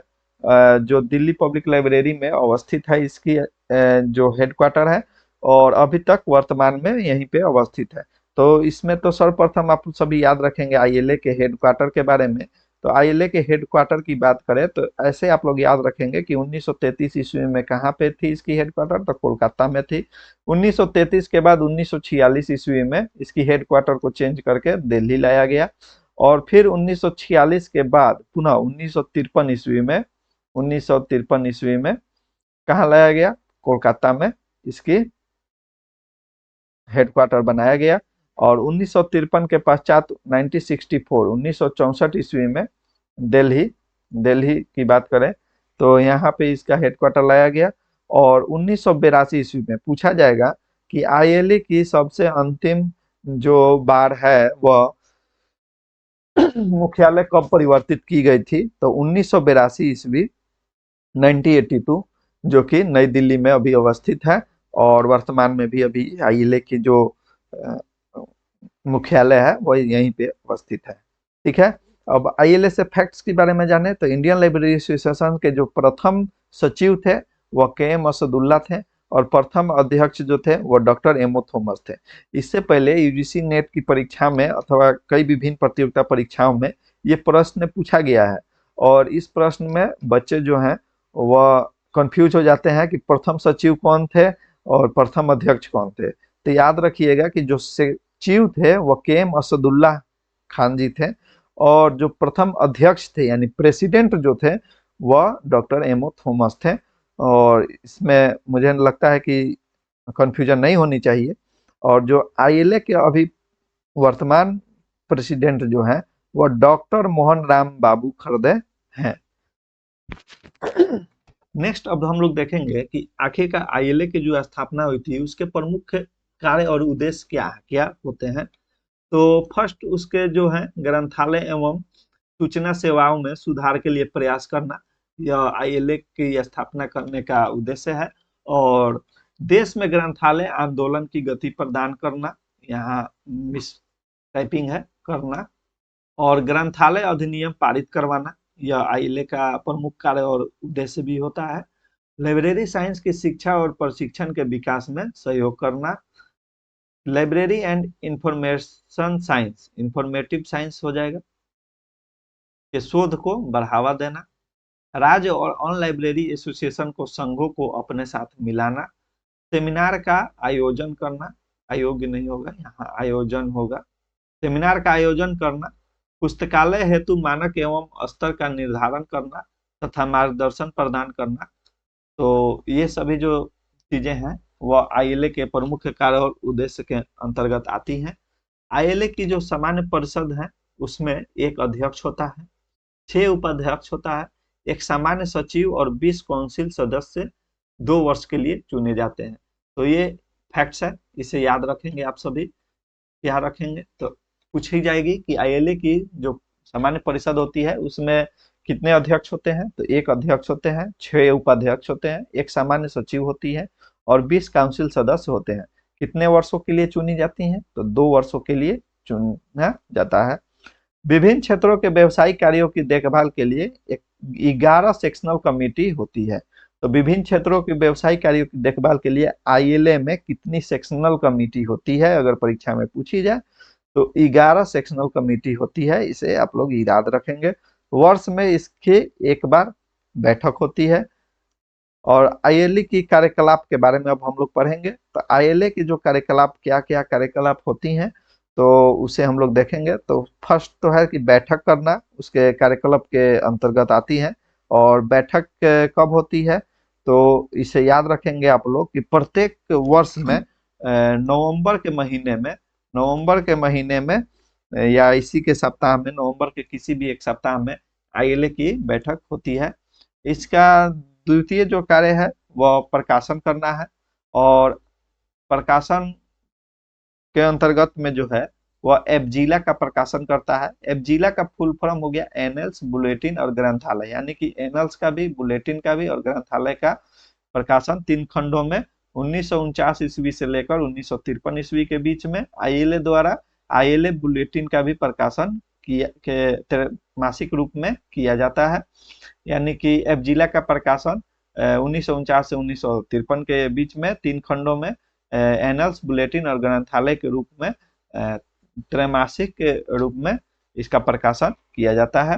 [SPEAKER 1] जो दिल्ली पब्लिक लाइब्रेरी में अवस्थित है, इसकी जो हेडक्वार्टर है, और अभी तक वर्तमान में यहीं पे अवस्थित है। तो इसमें तो सर्वप्रथम आप सभी याद रखेंगे आईएलए के हेडक्वार्टर के बारे में। तो आईएलए के हेडक्वार्टर की बात करें तो ऐसे आप लोग याद रखेंगे कि 1933 ईस्वी में कहाँ पे थी इसकी हेडक्वार्टर, तो कोलकाता में थी। 1933 के बाद 1946 ईस्वी में इसकी हेडक्वार्टर को चेंज करके दिल्ली लाया गया, और फिर 1946 के बाद पुनः 1953 ईस्वी में 1953 ईस्वी में कहाँ लाया गया, कोलकाता में इसकी हेडक्वार्टर बनाया गया। और 1953 के पश्चात 1964 ईस्वी में दिल्ली दिल्ली की बात करें तो यहाँ पे इसका हेडक्वार्टर लाया गया। और 1982 ईस्वी में पूछा जाएगा कि आईएलए की सबसे अंतिम जो बार है वह मुख्यालय कब परिवर्तित की गई थी, तो 1982 ईस्वी 1982, जो कि नई दिल्ली में अभी अवस्थित है, और वर्तमान में भी अभी आईएलए की जो मुख्यालय है वह यहीं पे अवस्थित है। ठीक है, अब आईएलए से फैक्ट्स के बारे में जाने तो इंडियन लाइब्रेरी एसोसिएशन के जो प्रथम सचिव थे वह KM असदुल्ला थे, और प्रथम अध्यक्ष जो थे वो डॉक्टर एमओ थॉमस थे। इससे पहले यूजीसी नेट की परीक्षा में अथवा कई विभिन्न प्रतियोगिता परीक्षाओं में ये प्रश्न पूछा गया है, और इस प्रश्न में बच्चे जो हैं वह कंफ्यूज हो जाते हैं कि प्रथम सचिव कौन थे और प्रथम अध्यक्ष कौन थे। तो याद रखिएगा कि जो सचिव थे वो KM असदुल्ला खान जी थे, और जो प्रथम अध्यक्ष थे यानी प्रेसिडेंट जो थे वह डॉक्टर एमओ थॉमस थे। और इसमें मुझे लगता है कि कंफ्यूजन नहीं होनी चाहिए। और जो आईएलए के अभी वर्तमान प्रेसिडेंट जो हैं वह डॉक्टर मोहन राम बाबू खरदे हैं। नेक्स्ट अब हम लोग देखेंगे कि आखिरकार आईएलए की जो स्थापना हुई थी उसके प्रमुख कार्य और उद्देश्य क्या होते हैं। तो फर्स्ट उसके जो है ग्रंथालय एवं सूचना सेवाओं में सुधार के लिए प्रयास करना, यह आईएलए की स्थापना करने का उद्देश्य है। और देश में ग्रंथालय आंदोलन की गति प्रदान करना, यहाँ मिस टाइपिंग है, करना, और ग्रंथालय अधिनियम पारित करवाना, यह आईएलए का प्रमुख कार्य और उद्देश्य भी होता है। लाइब्रेरी साइंस की शिक्षा और प्रशिक्षण के विकास में सहयोग करना। Library and information science, informative science हो जाएगा, के शोध को बढ़ावा देना। राज्य और ऑन लाइब्रेरी एसोसिएशन को संघों को अपने साथ मिलाना। सेमिनार का आयोजन करना, अयोग्य नहीं होगा, यहाँ आयोजन होगा। सेमिनार का आयोजन करना, पुस्तकालय हेतु मानक एवं स्तर का निर्धारण करना तथा मार्गदर्शन प्रदान करना। तो ये सभी जो चीजें हैं वह आईएलए के प्रमुख कार्य और उद्देश्य के अंतर्गत आती हैं। आईएलए की जो सामान्य परिषद है उसमें एक अध्यक्ष होता है, 6 उपाध्यक्ष होता है, एक सामान्य सचिव और 20 काउंसिल सदस्य 2 वर्ष के लिए चुने जाते हैं। तो ये फैक्ट्स है, इसे याद रखेंगे आप सभी। क्या रखेंगे तो पूछी जाएगी कि आईएलए की जो सामान्य परिषद होती है उसमें कितने अध्यक्ष होते हैं, तो एक अध्यक्ष होते हैं, 6 उपाध्यक्ष होते हैं, एक सामान्य सचिव होती है और 20 काउंसिल सदस्य होते हैं। कितने वर्षों के लिए चुनी जाती हैं, तो 2 वर्षों के लिए चुना जाता है। विभिन्न क्षेत्रों के व्यवसायिक कार्यों की देखभाल के लिए एक 11 सेक्शनल कमेटी होती है। तो विभिन्न क्षेत्रों के व्यवसायिक कार्यों की देखभाल के लिए आईएलए में कितनी सेक्शनल कमेटी होती है, अगर परीक्षा में पूछी जाए तो 11 सेक्शनल कमेटी होती है, इसे आप लोग याद रखेंगे। वर्ष में इसकी एक बार बैठक होती है। और आईएलए की कार्यकलाप के बारे में अब हम लोग पढ़ेंगे। तो आईएलए की जो कार्यकलाप, क्या क्या कार्यकलाप होती हैं, तो उसे हम लोग देखेंगे। तो फर्स्ट तो है कि बैठक करना, उसके कार्यकलाप के अंतर्गत आती है। और बैठक कब होती है, तो इसे याद रखेंगे आप लोग कि प्रत्येक वर्ष में नवंबर के महीने में या इसी के सप्ताह में, नवंबर के किसी भी एक सप्ताह में आईएलए की बैठक होती है। इसका द्वितीय जो कार्य है वह प्रकाशन करना है। और प्रकाशन के अंतर्गत में जो है वह एफजीला का प्रकाशन करता है। एफजीला का फुल फॉर्म हो गया एनल्स, बुलेटिन और ग्रंथालय, यानी कि एनल्स का भी, बुलेटिन का भी और ग्रंथालय का प्रकाशन 3 खंडों में 1949 ईस्वी से लेकर 1953 ईस्वी के बीच में आईएलए द्वारा आईएलए बुलेटिन का भी प्रकाशन किया के मासिक रूप में किया जाता है। यानी कि एफजीला का प्रकाशन 1949 से 1953 के बीच में 3 खंडों में एनल्स, बुलेटिन और ग्रंथालय के रूप में त्रैमासिक के रूप में इसका प्रकाशन किया जाता है।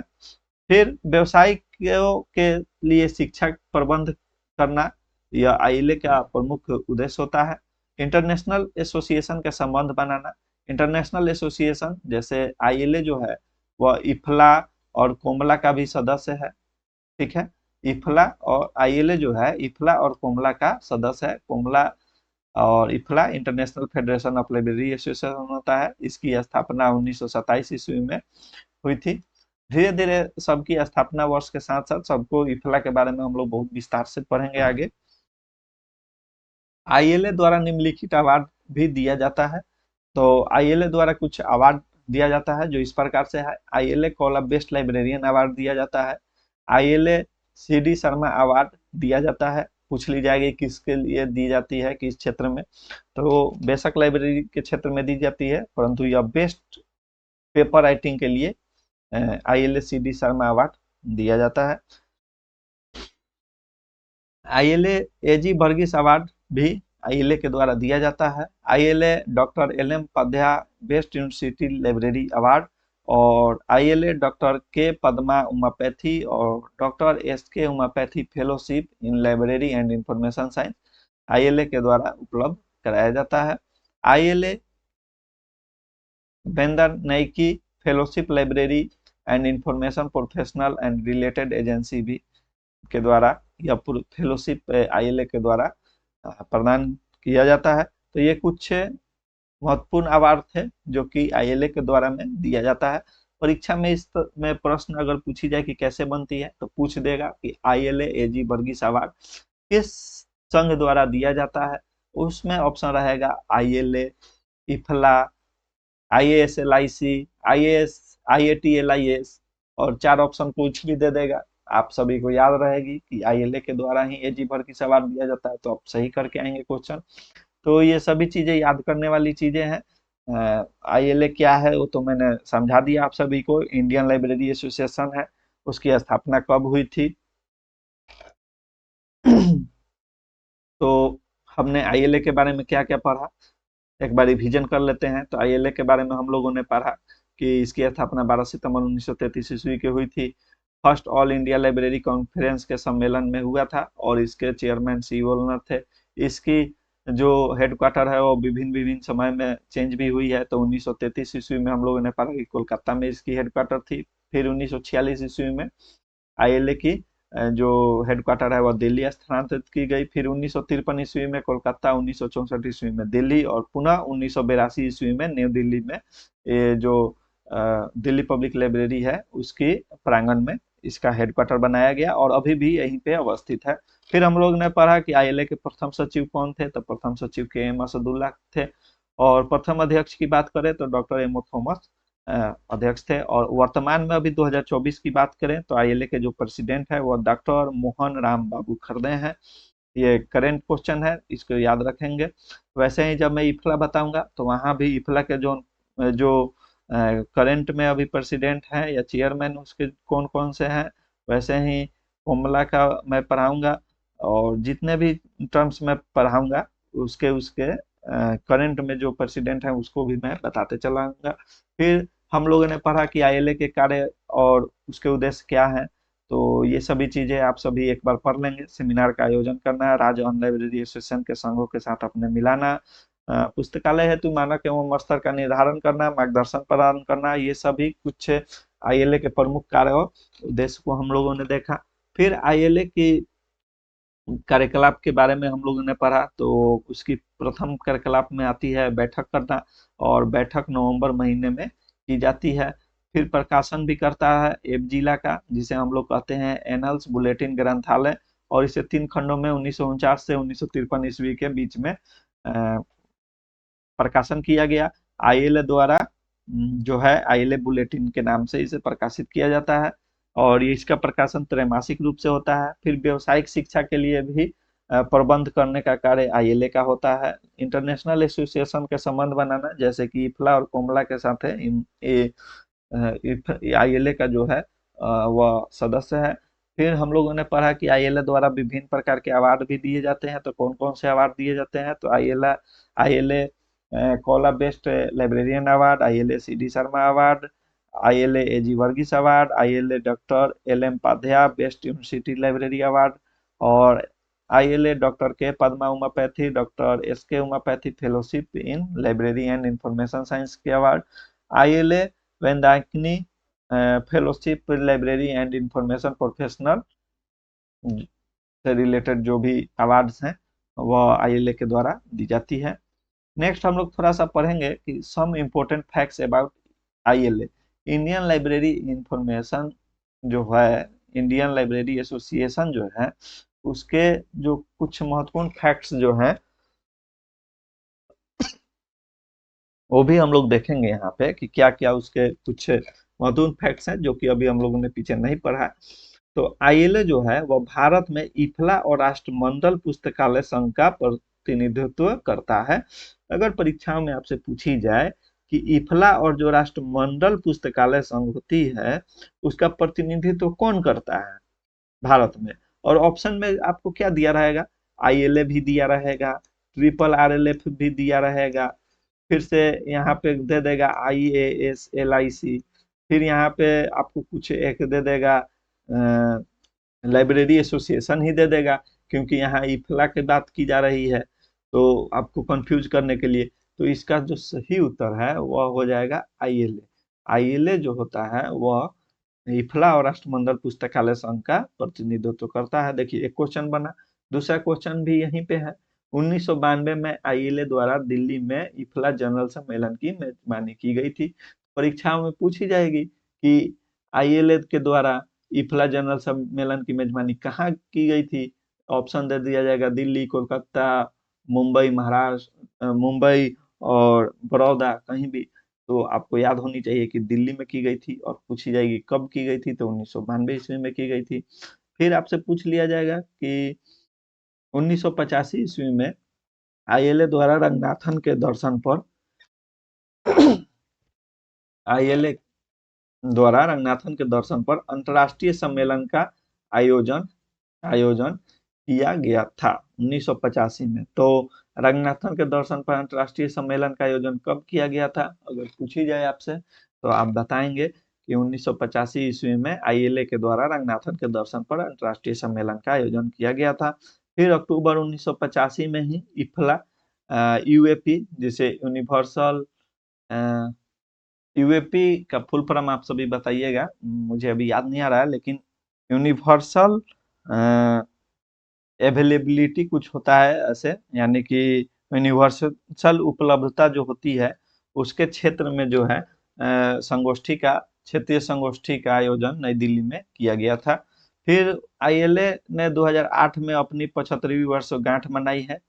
[SPEAKER 1] फिर व्यवसायियों के लिए शिक्षा प्रबंध करना, यह आईएलए का प्रमुख उद्देश्य होता है। इंटरनेशनल एसोसिएशन का संबंध बनाना, इंटरनेशनल एसोसिएशन जैसे आईएलए जो है वह इफला और कोमला का भी सदस्य है, ठीक है। इफला और आईएलए जो है इफला और कोमला का सदस्य है। कोमला और IFLA International Federation of Library Association होता है। इसकी स्थापना 1927 ईस्वी में हुई थी। धीरे धीरे सबकी स्थापना वर्ष के साथ साथ सबको इफला के बारे में हम लोग बहुत विस्तार से पढ़ेंगे आगे। आईएलए द्वारा निम्नलिखित अवार्ड भी दिया जाता है। तो आईएलए द्वारा कुछ अवार्ड दिया जाता है जो इस प्रकार से है। आईएलए कॉलम बेस्ट लाइब्रेरियन अवार्ड दिया जाता है। आईएलए सीडी शर्मा अवार्ड दिया जाता है। पूछ ली जाएगी किसके लिए दी जाती है, किस क्षेत्र में, तो बेशक लाइब्रेरी के क्षेत्र में दी जाती है, परंतु यह बेस्ट पेपर राइटिंग के लिए आईएलए सीडी शर्मा अवार्ड दिया जाता है। आईएलए एजी वर्गीस अवार्ड भी आईएलए के द्वारा दिया जाता है। ILA doctor L M Upadhyay best university library award, और ILA doctor K Padma Umapathy और doctor S K Umapathy fellowship in library and information science ILA के द्वारा उपलब्ध कराया जाता है। आईएलए वेंदर नाइकी fellowship library and information professional and related agency भी के द्वारा या फेलोशिप आईएलए के द्वारा प्रदान किया जाता है। तो ये कुछ महत्वपूर्ण अवार्ड थे जो कि आईएलए के द्वारा में दिया जाता है। परीक्षा में इस में प्रश्न अगर पूछी जाए कि कैसे बनती है, तो पूछ देगा कि आईएलए एजी वर्गीस अवार्ड किस संघ द्वारा दिया जाता है। उसमें ऑप्शन रहेगा आईएलए, इफला, आईएएस एलआईसी, आईएएस, आईएटी एलआईएस, और 4 ऑप्शन कुछ भी दे देगा। आप सभी को याद रहेगी कि आईएलए के द्वारा ही एजी भर की सवाल दिया जाता है, तो आप सही करके आएंगे क्वेश्चन। तो ये सभी चीजें याद करने वाली चीजें हैं। आईएलए क्या है वो तो मैंने समझा दिया आप सभी को। इंडियन लाइब्रेरी एसोसिएशन है, उसकी स्थापना कब हुई थी। तो हमने आईएलए के बारे में क्या क्या पढ़ा, एक बार रिवीजन कर लेते हैं। तो आईएलए के बारे में हम लोगों ने पढ़ा कि इसकी स्थापना 12 सितंबर 1933 ईस्वी की हुई थी। First all India library conference के सम्मेलन में हुआ था और इसके चेयरमैन सी वोलनर थे। इसकी जो हेडक्वार्टर है वो विभिन्न विभिन्न समय में चेंज भी हुई है। तो 1933 ईस्वी में हम लोगों ने पढ़ा कि कोलकाता में इसकी हेडक्वार्टर थी। फिर 1946 ईस्वी में आईएलए की जो हेडक्वार्टर है वह दिल्ली स्थानांतरित की गई। फिर 1953 ईस्वी में कोलकाता, 1964 ईस्वी में दिल्ली और पुनः 1982 ईस्वी में न्यू दिल्ली में ये जो दिल्ली पब्लिक लाइब्रेरी है उसकी प्रांगण में इसका हेडक्वार्टर बनाया गया और अभी भी यहीं पे अवस्थित है। फिर हम लोग ने पढ़ा कि आईएलए के प्रथम सचिव कौन थे। तो प्रथम सचिव के एम असदुल्ला थे और प्रथम अध्यक्ष की बात करें तो डॉक्टर एम ओ थॉमस अध्यक्ष थे। और वर्तमान में अभी 2024 की बात करें तो आईएलए के जो प्रेसिडेंट है वो डॉक्टर मोहन राम बाबू खरदे हैं। ये करेंट क्वेश्चन है, इसको याद रखेंगे। वैसे ही जब मैं इफला बताऊंगा तो वहां भी इफला के जो जो करंट में अभी प्रेसिडेंट हैं या चेयरमैन उसके कौन कौन से हैं, वैसे ही कोमला का मैं पढ़ाऊंगा और जितने भी टर्म्स में पढ़ाऊंगा उसके उसके करंट में जो प्रेसिडेंट है उसको भी मैं बताते चलाऊंगा। फिर हम लोगों ने पढ़ा कि आईएलए के कार्य और उसके उद्देश्य क्या है। तो ये सभी चीजें आप सभी एक बार पढ़ लेंगे। सेमिनार का आयोजन करना, राज्य ऑन लाइब्रेरी एसोसिएशन के संघों के साथ अपने मिलाना, पुस्तकालय हेतु मानक एवं स्तर का निर्धारण करना, मार्गदर्शन प्रदान करना, ये सभी कुछ आईएलए के प्रमुख कार्य और उद्देश्य को हम लोगों ने देखा। फिर आईएलए की कार्यकलाप के बारे में हम लोगों ने पढ़ा। तो उसकी प्रथम कार्यकलाप में आती है बैठक करना और बैठक नवंबर महीने में की जाती है। फिर प्रकाशन भी करता है एफजिला का, जिसे हम लोग कहते हैं एनल्स बुलेटिन ग्रंथालय, और इसे 3 खंडों में 1949 से 1953 ईस्वी के बीच में प्रकाशन किया गया। आईएलए द्वारा जो है आईएलए बुलेटिन के नाम से इसे प्रकाशित किया जाता है और ये इसका प्रकाशन त्रैमासिक रूप से होता है। फिर व्यावसायिक शिक्षा के लिए भी प्रबंध करने का कार्य आईएलए का होता है। इंटरनेशनल एसोसिएशन के संबंध बनाना, जैसे कि इफला और कोमला के साथ है, आईएलए का जो है वह सदस्य है। फिर हम लोगों ने पढ़ा कि आईएलए द्वारा विभिन्न प्रकार के अवार्ड भी दिए जाते हैं। तो कौन कौन से अवार्ड दिए जाते हैं, तो ILA ILA Kaula best librarian award, ILA C D Sharma award, ILA A G Varghese award, ILA doctor L M Padhyay best university library award, और ILA doctor K Padma Umapathy doctor S K Umapathy fellowship in library and information science के अवार्ड, आईएलए वेंदाकिनी fellowship library and information professional से रिलेटेड जो भी अवार्ड्स हैं वह आईएलए के द्वारा दी जाती है। नेक्स्ट हम लोग थोड़ा सा पढ़ेंगे कि some important facts about ILA. Indian library information जो है, इंडियन लाइब्रेरी एसोसिएशन जो है, उसके जो कुछ महत्वपूर्ण फैक्ट्स जो हैं वो भी हम लोग देखेंगे यहाँ पे कि क्या क्या उसके कुछ महत्वपूर्ण फैक्ट्स हैं जो कि अभी हम लोगों ने पीछे नहीं पढ़ा है। तो आईएलए जो है वह भारत में इफला और राष्ट्रमंडल पुस्तकालय संघ का प्रतिनिधित्व करता है। अगर परीक्षाओं में आपसे पूछी जाए कि इफला और जो राष्ट्रमंडल पुस्तकालय संघ होती है उसका प्रतिनिधित्व कौन करता है भारत में, और ऑप्शन में आपको क्या दिया रहेगा, आईएलए भी दिया रहेगा, ट्रिपल आरएलएफ भी दिया रहेगा, फिर से यहाँ पे दे देगा आईएएस एलआईसी, फिर यहाँ पे आपको कुछ एक दे देगा लाइब्रेरी एसोसिएशन ही दे देगा, क्योंकि यहाँ इफला की बात की जा रही है तो आपको कंफ्यूज करने के लिए। तो इसका जो सही उत्तर है वह हो जाएगा आईएलए। आईएलए जो होता है वह इफला और राष्ट्रमंडल पुस्तकालय संघ का प्रतिनिधित्व करता है। देखिए एक क्वेश्चन बना, दूसरा क्वेश्चन भी यहीं पे है। 1992 में आईएलए द्वारा दिल्ली में इफला जनरल सम्मेलन की मेजबानी की गई थी। परीक्षाओं में पूछी जाएगी कि आईएलए के द्वारा इफला जनरल सम्मेलन की मेजबानी कहाँ की गई थी। ऑप्शन दे दिया जाएगा दिल्ली, कोलकाता, मुंबई, महाराष्ट्र, मुंबई और बड़ौदा, कहीं भी। तो आपको याद होनी चाहिए कि दिल्ली में की गई थी, और पूछी जाएगी कब की गई थी, तो 1992 ईस्वी में की गई थी। फिर आपसे पूछ लिया जाएगा कि 1985 ईस्वी में आईएलए द्वारा रंगनाथन के दर्शन पर आईएलए द्वारा रंगनाथन के दर्शन पर अंतर्राष्ट्रीय सम्मेलन का आयोजन आयोजन किया गया था 1985 में। तो रंगनाथन के दर्शन पर अंतर्राष्ट्रीय सम्मेलन का आयोजन कब किया गया था, अगर पूछी जाए आपसे, तो आप बताएंगे कि 1985 ईस्वी में आईएलए के द्वारा रंगनाथन के दर्शन पर अंतर्राष्ट्रीय सम्मेलन का आयोजन किया गया था। फिर अक्टूबर 1985 में ही इफ्ला यूएपी, जिसे यूनिवर्सल यूएपी का फुल फॉर्म आप सभी बताइएगा, मुझे अभी याद नहीं आ रहा है, लेकिन यूनिवर्सल अवेलेबिलिटी कुछ होता है ऐसे, यानी कि यूनिवर्सल उपलब्धता जो होती है उसके क्षेत्र में जो है संगोष्ठी का क्षेत्रीय संगोष्ठी का आयोजन नई दिल्ली में किया गया था। फिर आईएलए ने 2008 में अपनी 75वीं वर्षगांठ मनाई है।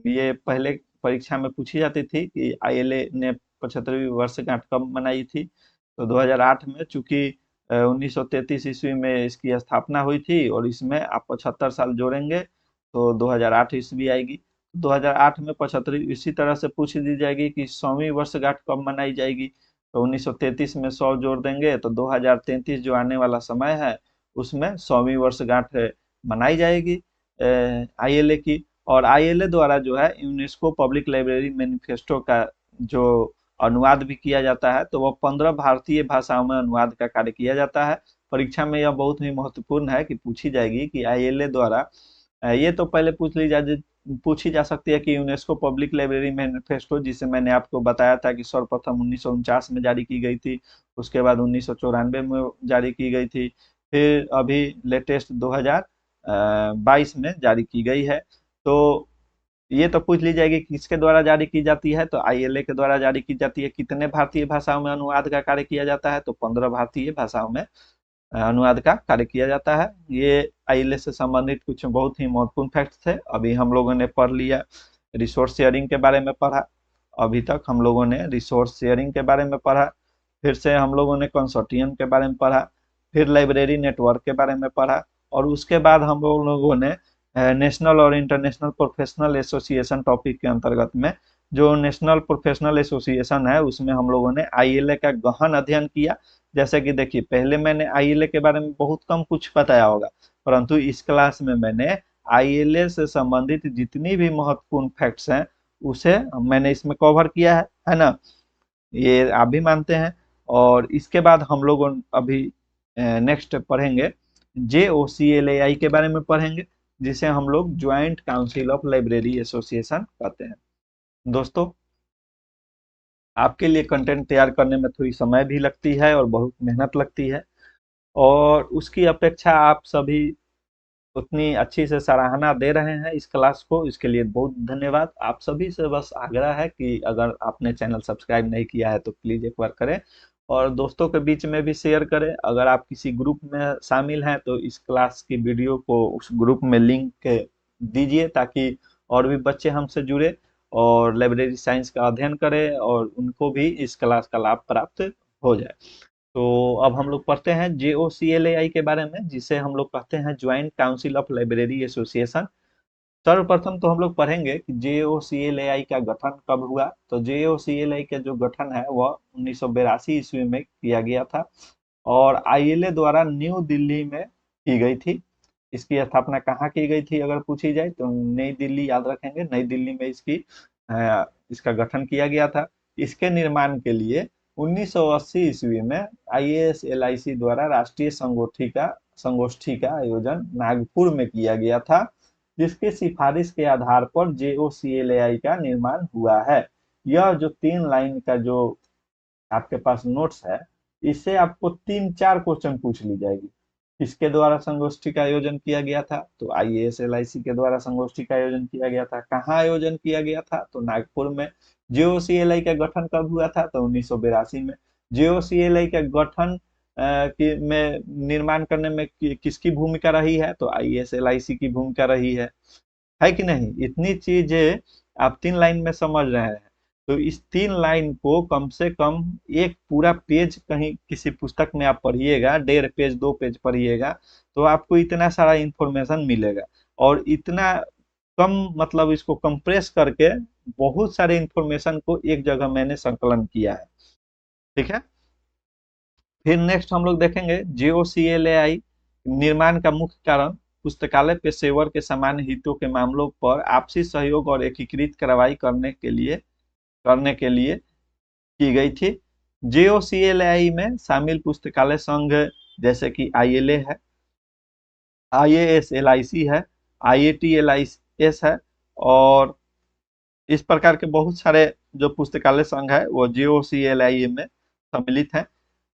[SPEAKER 1] ये पहले परीक्षा में पूछी जाती थी कि आईएलए ने 75वीं वर्षगांठ कब मनाई थी, तो 2008 में, चूंकि 1933 ईस्वी में इसकी स्थापना हुई थी और इसमें आप 75 साल जोड़ेंगे तो 2008 ईस्वी आएगी। 2008 में 75, इसी तरह से पूछ दी जाएगी कि 100वीं वर्षगांठ कब मनाई जाएगी, तो 1933 में 100 जोड़ देंगे तो 2033 जो आने वाला समय है उसमें 100वीं वर्षगांठ मनाई जाएगी आईएलए की। और आईएलए द्वारा जो है यूनेस्को पब्लिक लाइब्रेरी मैनिफेस्टो का जो अनुवाद भी किया जाता है, तो वह 15 भारतीय भाषाओं में अनुवाद का कार्य किया जाता है। परीक्षा में यह बहुत ही महत्वपूर्ण है कि पूछी जाएगी कि आईएलए द्वारा ये तो पहले पूछी जा सकती है कि यूनेस्को पब्लिक लाइब्रेरी मैनिफेस्टो, जिसे मैंने आपको बताया था कि सर्वप्रथम 1949 में जारी की गई थी, उसके बाद 1994 में जारी की गई थी, फिर अभी लेटेस्ट 2022 में जारी की गई है। तो ये तो पूछ ली जाएगी किसके द्वारा जारी की जाती है, तो आईएलए के द्वारा जारी की जाती है। कितने भारतीय भाषाओं में अनुवाद का कार्य किया जाता है, तो 15 भारतीय भाषाओं में अनुवाद का कार्य किया जाता है। ये आईएलए से संबंधित कुछ बहुत ही महत्वपूर्ण फैक्ट थे। अभी हम लोगों ने पढ़ लिया, रिसोर्स शेयरिंग के बारे में पढ़ा, अभी तक हम लोगों ने रिसोर्स शेयरिंग के बारे में पढ़ा, फिर से हम लोगों ने कंसोर्टियम के बारे में पढ़ा, फिर लाइब्रेरी नेटवर्क के बारे में पढ़ा, और उसके बाद हम लोगों ने नेशनल और इंटरनेशनल प्रोफेशनल एसोसिएशन टॉपिक के अंतर्गत में, जो नेशनल प्रोफेशनल एसोसिएशन है उसमें हम लोगों ने आईएलए का गहन अध्ययन किया। जैसे कि देखिए, पहले मैंने आईएलए के बारे में बहुत कम कुछ बताया होगा, परंतु इस क्लास में मैंने आईएलए से संबंधित जितनी भी महत्वपूर्ण फैक्ट्स हैं उसे मैंने इसमें कवर किया है ना, ये आप भी मानते हैं। और इसके बाद हम लोग अभी नेक्स्ट पढ़ेंगे JOCLAI के बारे में पढ़ेंगे, जिसे हम लोग joint council of Library association कहते हैं। दोस्तों, आपके लिए कंटेंट तैयार करने में थोड़ी समय भी लगती है और बहुत मेहनत लगती है, और उसकी अपेक्षा आप सभी उतनी अच्छी से सराहना दे रहे हैं इस क्लास को, इसके लिए बहुत धन्यवाद। आप सभी से बस आग्रह है कि अगर आपने चैनल सब्सक्राइब नहीं किया है तो प्लीज़ एक बार करें, और दोस्तों के बीच में भी शेयर करें। अगर आप किसी ग्रुप में शामिल हैं तो इस क्लास की वीडियो को उस ग्रुप में लिंक दीजिए, ताकि और भी बच्चे हमसे जुड़े और लाइब्रेरी साइंस का अध्ययन करें और उनको भी इस क्लास का लाभ प्राप्त हो जाए। तो अब हम लोग पढ़ते हैं JOCLAI के बारे में, जिसे हम लोग कहते हैं joint council of Library association. सर्वप्रथम तो हम लोग पढ़ेंगे कि JOCLAI का गठन कब हुआ। तो JOCLAI का जो गठन है वह 1982 ईस्वी में किया गया था, और आईएलए द्वारा न्यू दिल्ली में की गई थी। इसकी स्थापना कहाँ की गई थी अगर पूछी जाए तो नई दिल्ली, याद रखेंगे, नई दिल्ली में इसका गठन किया गया था। इसके निर्माण के लिए 1980 ईस्वी में IASLIC द्वारा राष्ट्रीय संगोष्ठी का आयोजन नागपुर में किया गया था, जिसके सिफारिश के आधार पर JOCLAI का निर्माण हुआ है। यह जो 3 लाइन का जो आपके पास नोट्स है, इससे आपको 3-4 क्वेश्चन पूछ ली जाएगी। किसके द्वारा संगोष्ठी का आयोजन किया गया था, तो IASLIC के द्वारा संगोष्ठी का आयोजन किया गया था। कहाँ आयोजन किया गया था, तो नागपुर में। JOCLAI का गठन कब हुआ था, तो 1982 में। JOCLAI का गठन में निर्माण करने में किसकी भूमिका रही है, तो IASLIC की भूमिका रही है कि नहीं। इतनी चीजें आप 3 लाइन में समझ रहे हैं, तो इस 3 लाइन को कम से कम एक पूरा पेज कहीं किसी पुस्तक में आप पढ़िएगा, 1.5 पेज 2 पेज पढ़िएगा, तो आपको इतना सारा इंफॉर्मेशन मिलेगा। और इतना कम मतलब इसको कंप्रेस करके बहुत सारे इंफॉर्मेशन को एक जगह मैंने संकलन किया है। ठीक है। फिर नेक्स्ट हम लोग देखेंगे JOCLAI निर्माण का मुख्य कारण पुस्तकालय पेशेवर के सामान्य हितों के मामलों पर आपसी सहयोग और एकीकृत कार्रवाई करने के लिए की गई थी। JOCLAI में शामिल पुस्तकालय संघ जैसे कि ILA है, IASLIC है, IATLIS है, और इस प्रकार के बहुत सारे जो पुस्तकालय संघ है वो JOCLAI में सम्मिलित है।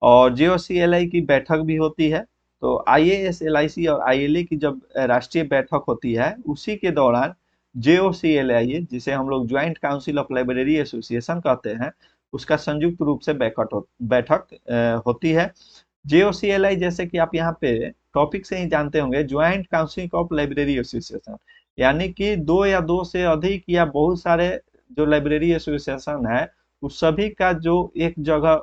[SPEAKER 1] और JOCLAI की बैठक भी होती है। तो IASLIC और ILA की जब राष्ट्रीय बैठक होती है उसी के दौरान JOCLAI, जिसे हम लोग joint council of Library association कहते हैं, उसका संयुक्त रूप से बैठक होती है। JOCLAI जैसे कि आप यहाँ पे टॉपिक से ही जानते होंगे, joint council of Library association, यानी कि 2 या 2 से अधिक या बहुत सारे जो लाइब्रेरी एसोसिएशन है उस सभी का जो एक जगह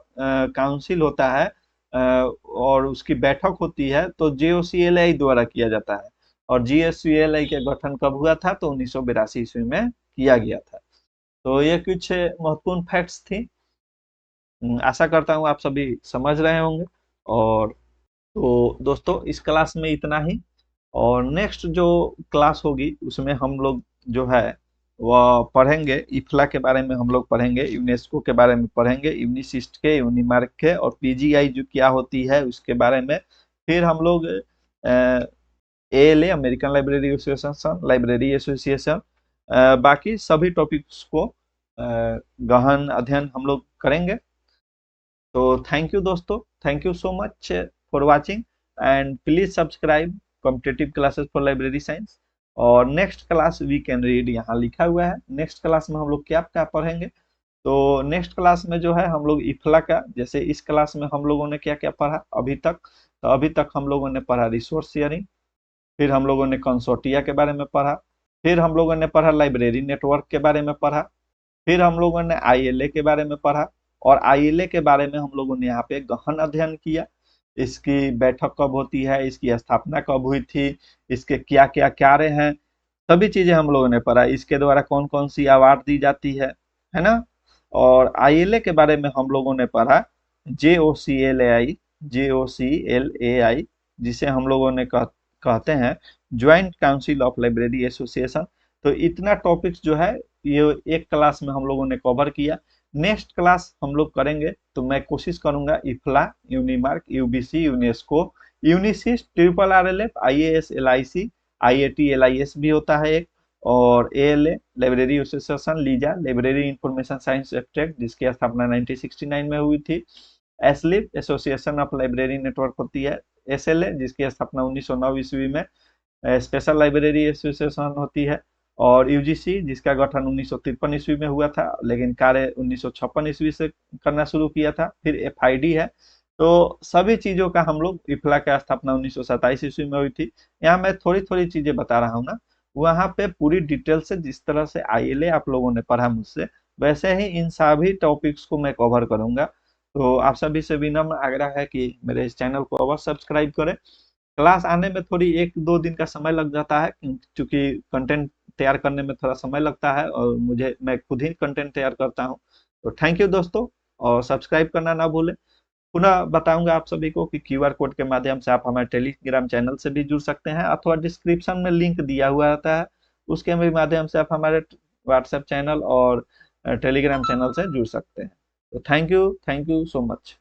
[SPEAKER 1] काउंसिल होता है और उसकी बैठक होती है, तो JOCLAI द्वारा किया जाता है। और JOCLAI का गठन कब हुआ था? तो 1982 ईस्वी में किया गया था। तो ये कुछ महत्वपूर्ण फैक्ट्स थी। आशा करता हूँ आप सभी समझ रहे होंगे। और तो दोस्तों इस क्लास में इतना ही। और नेक्स्ट जो क्लास होगी उसमें हम लोग जो है वह पढ़ेंगे इफ्ला के बारे में, हम लोग पढ़ेंगे यूनेस्को के बारे में, पढ़ेंगे यूनिसिस्ट के, यूनिमार्क के, और PGI जो क्या होती है उसके बारे में। फिर हम लोग ALA अमेरिकन लाइब्रेरी एसोसिएशन बाकी सभी टॉपिक्स को गहन अध्ययन हम लोग करेंगे। तो थैंक यू दोस्तों, thank you so much for watching, and please subscribe competitive classes for library science. और next class we can read यहाँ लिखा हुआ है। नेक्स्ट क्लास में हम लोग क्या क्या पढ़ेंगे? तो नेक्स्ट क्लास में जो है हम लोग इफ्ला का, जैसे इस क्लास में हम लोगों ने क्या क्या पढ़ा अभी तक, तो अभी तक हम लोगों ने पढ़ा रिसोर्स शेयरिंग, फिर हम लोगों ने कंसोर्टिया के बारे में पढ़ा, फिर हम लोगों ने पढ़ा लाइब्रेरी नेटवर्क के बारे में पढ़ा, फिर हम लोगों ने ILA के बारे में पढ़ा, और ILA के बारे में हम लोगों ने यहाँ पे गहन अध्ययन किया। इसकी बैठक कब होती है, इसकी स्थापना कब हुई थी, इसके क्या क्या कार्य हैं, सभी चीजें हम लोगों ने पढ़ा। इसके द्वारा कौन कौन सी अवार्ड दी जाती है ना। और ILA के बारे में हम लोगों ने पढ़ा JOCLAI, जिसे हम लोगों ने कहते हैं joint council of Library association. तो इतना टॉपिक्स जो है ये एक क्लास में हम लोगों ने कवर किया। नेक्स्ट क्लास हम लोग करेंगे तो मैं कोशिश करूंगा इफ्ला, यूनिमार्क, UBC, UNESCO, UNISIST, RRLF, IASLIC, IATLIS भी होता है एक, और ALA library association, Lisa library information science abstract जिसकी स्थापना 1969 में हुई थी, एसलिप एसोसिएशन ऑफ लाइब्रेरी नेटवर्क होती है, SLA जिसकी स्थापना 1909 ईस्वी में स्पेशल लाइब्रेरी एसोसिएशन होती है, और UGC जिसका गठन 1953 ईस्वी में हुआ था लेकिन कार्य 1956 ईस्वी से करना शुरू किया था, फिर FID है। तो सभी चीजों का हम लोग इफ्ला का स्थापना 1927 ईस्वी में हुई थी। यहाँ मैं थोड़ी थोड़ी चीजें बता रहा हूँ ना, वहाँ पे पूरी डिटेल से जिस तरह से ILA आप लोगों ने पढ़ा मुझसे, वैसे ही इन सभी टॉपिक्स को मैं कवर करूंगा। तो आप सभी से विनम्र आग्रह है कि मेरे इस चैनल को अवश्य सब्सक्राइब करें। क्लास आने में थोड़ी 1-2 दिन का समय लग जाता है क्योंकि कंटेंट तैयार करने में थोड़ा समय लगता है और मैं खुद ही कंटेंट तैयार करता हूँ। तो थैंक यू दोस्तों, और सब्सक्राइब करना ना भूलें। पुनः बताऊंगा आप सभी को कि QR कोड के माध्यम से आप हमारे टेलीग्राम चैनल से भी जुड़ सकते हैं, अथवा डिस्क्रिप्शन में लिंक दिया हुआ रहता है उसके भी माध्यम से आप हमारे व्हाट्सएप चैनल और टेलीग्राम चैनल से जुड़ सकते हैं। तो थैंक यू सो मच।